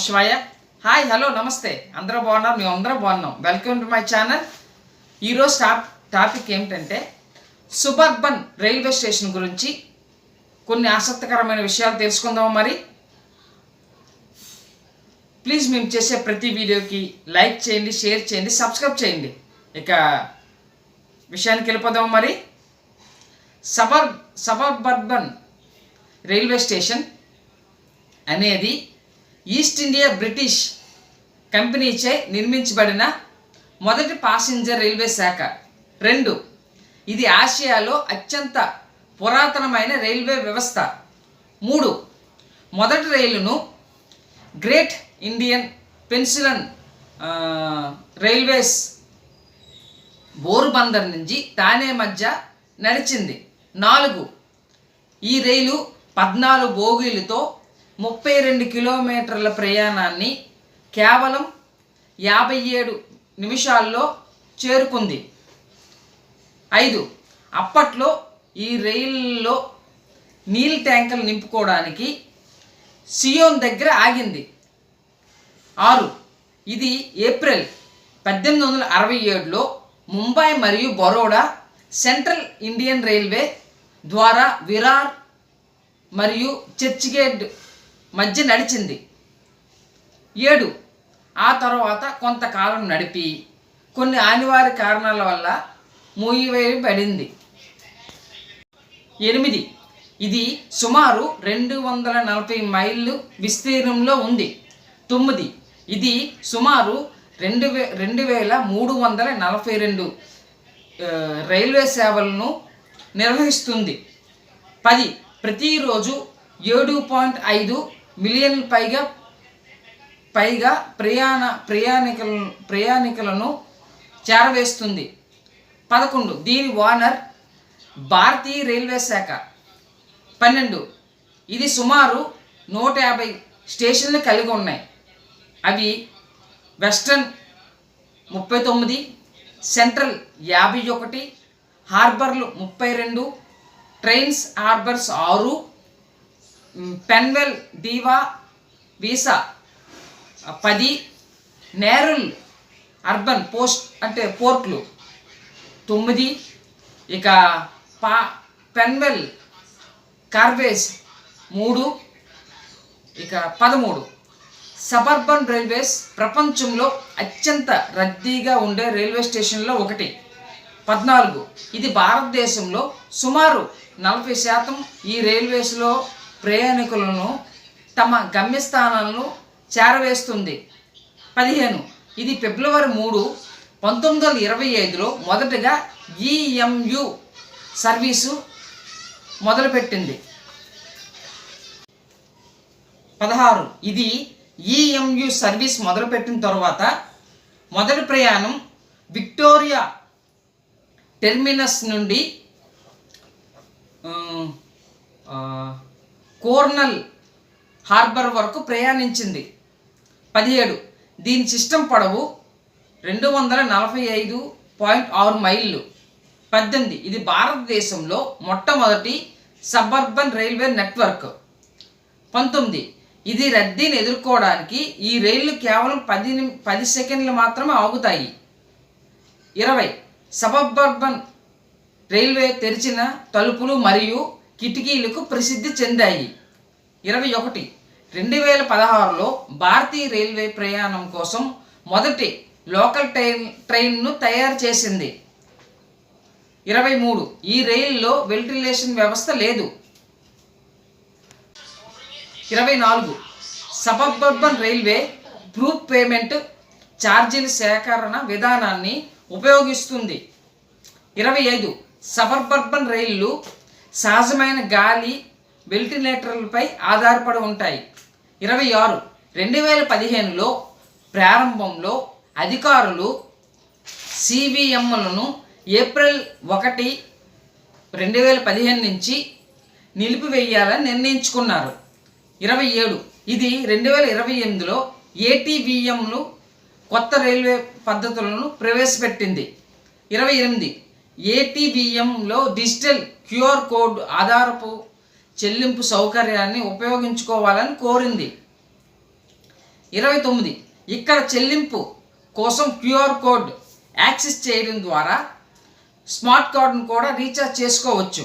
శివాయ. Hi, hello, నమస్తే. అందరూ బాగున్నారు? మేము అందరం బాగున్నాం. Welcome to my channel. ఈరోజు టాపిక్ ఏమిటంటే సబర్బన్ రైల్వే స్టేషన్ గురించి కొన్ని ఆసక్తికరమైన విషయాలు తెలుసుకుందాం. మరి ప్లీజ్ మేము చేసే ప్రతి వీడియోకి లైక్ చేయండి, షేర్ చేయండి, సబ్స్క్రైబ్ చేయండి. ఇక విషయానికి వెళ్ళిపోదాం. మరి సబర్బన్ రైల్వే స్టేషన్ అనేది ఈస్ట్ ఇండియా బ్రిటిష్ కంపెనీచే నిర్మించబడిన మొదటి ప్యాసింజర్ రైల్వే శాఖ. 2, ఇది ఆసియాలో అత్యంత పురాతనమైన రైల్వే వ్యవస్థ. 3, మొదటి రైలును గ్రేట్ ఇండియన్ పెనిన్సులర్ రైల్వేస్ బోర్బందర్ నుంచి థానే మధ్య నడిచింది. 4, ఈ రైలు 14 బోగీలతో 32 కిలోమీటర్ల ప్రయాణాన్ని కేవలం 57 నిమిషాల్లో చేరుకుంది. 5, అప్పట్లో ఈ రైల్లో నీళ్ళ ట్యాంకులు నింపుకోవడానికి సియోన్ దగ్గర ఆగింది. 6, ఇది ఏప్రిల్ 1867లో ముంబై మరియు బరోడా సెంట్రల్ ఇండియన్ రైల్వే ద్వారా విరార్ మరియు చర్చ్గేట్ మధ్య నడిచింది. 7, ఆ తర్వాత కొంతకాలం నడిపి కొన్ని అనివార్య కారణాల వల్ల మూసివేయబడింది. 8, ఇది సుమారు 240 మైళ్ళు విస్తీర్ణంలో ఉంది. 9, ఇది సుమారు 2342 రైల్వే సేవలను నిర్వహిస్తుంది. 10, ప్రతిరోజు 7.5 మిలియన్ పైగా ప్రయాణికులను చేరవేస్తుంది. 11, దీని ఓనర్ భారతీయ రైల్వే శాఖ. 12, ఇది సుమారు 150 స్టేషన్లు కలిగి ఉన్నాయి. అవి వెస్టర్న్ 39, సెంట్రల్ 51, హార్బర్లు 32, ట్రైన్స్ హార్బర్స్ 6, పెన్వెల్ దీవా వీసా 10, నేరుల్ అర్బన్ పోర్ట్లు 9, ఇక పెన్వెల్ కార్వేజ్ 3, ఇక 13. సబర్బన్ రైల్వేస్ ప్రపంచంలో అత్యంత రద్దీగా ఉండే రైల్వే స్టేషన్లో ఒకటి. 14, ఇది భారతదేశంలో సుమారు 40% ఈ రైల్వేస్లో ప్రయాణికులను తమ గమ్యస్థానాలను చేరవేస్తుంది. 15, ఇది ఫిబ్రవరి 3, 1925లో మొదటగా ఈఎంయు సర్వీసు మొదలుపెట్టింది. 16, ఇది ఈఎంయు సర్వీస్ మొదలుపెట్టిన తర్వాత మొదటి ప్రయాణం విక్టోరియా టెర్మినస్ నుండి కోర్నల్ హార్బర్ వరకు ప్రయాణించింది. 17, దీని సిస్టమ్ పొడవు 245.6 మైళ్ళు. 18, ఇది భారతదేశంలో మొట్టమొదటి సబర్బన్ రైల్వే నెట్వర్క్. 19, ఇది రద్దీని ఎదుర్కోవడానికి ఈ రైళ్లు కేవలం 10 సెకండ్లు మాత్రమే ఆగుతాయి. 20, సబర్బన్ రైల్వే తెరిచిన తలుపులు మరియు కిటికీలకు ప్రసిద్ధి చెందాయి. 21, 2016లో భారతీయ రైల్వే ప్రయాణం కోసం మొదటి లోకల్ ట్రైన్ను తయారు చేసింది. 23, ఈ రైల్లో వెంటిలేషన్ వ్యవస్థ లేదు. 24, సబర్బన్ రైల్వే ప్రూఫ్ పేమెంట్ ఛార్జీల సేకరణ విధానాన్ని ఉపయోగిస్తుంది. 25, సబర్బన్ రైళ్లు సహజమైన గాలి వెంటిలేటర్లపై ఆధారపడి ఉంటాయి. 26, 2015లో ప్రారంభంలో అధికారులు సివిఎంలను ఏప్రిల్ 1, 2015 నుంచి నిలిపివేయాలని నిర్ణయించుకున్నారు. 27, ఇది 2028లో ఏటీవీఎంలు కొత్త రైల్వే పద్ధతులను ప్రవేశపెట్టింది. 28, ఏటీవీఎంలో డిజిటల్ క్యూఆర్ కోడ్ ఆధారపు చెల్లింపు సౌకర్యాన్ని ఉపయోగించుకోవాలని కోరింది. 29 ఇక్కడ చెల్లింపు కోసం క్యూఆర్ కోడ్ యాక్సెస్ చేయడం ద్వారా స్మార్ట్ కార్డును కూడా రీఛార్జ్ చేసుకోవచ్చు.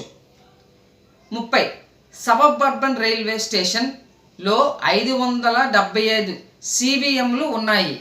30 సబర్బన్ రైల్వే స్టేషన్లో 575 CVMలు ఉన్నాయి.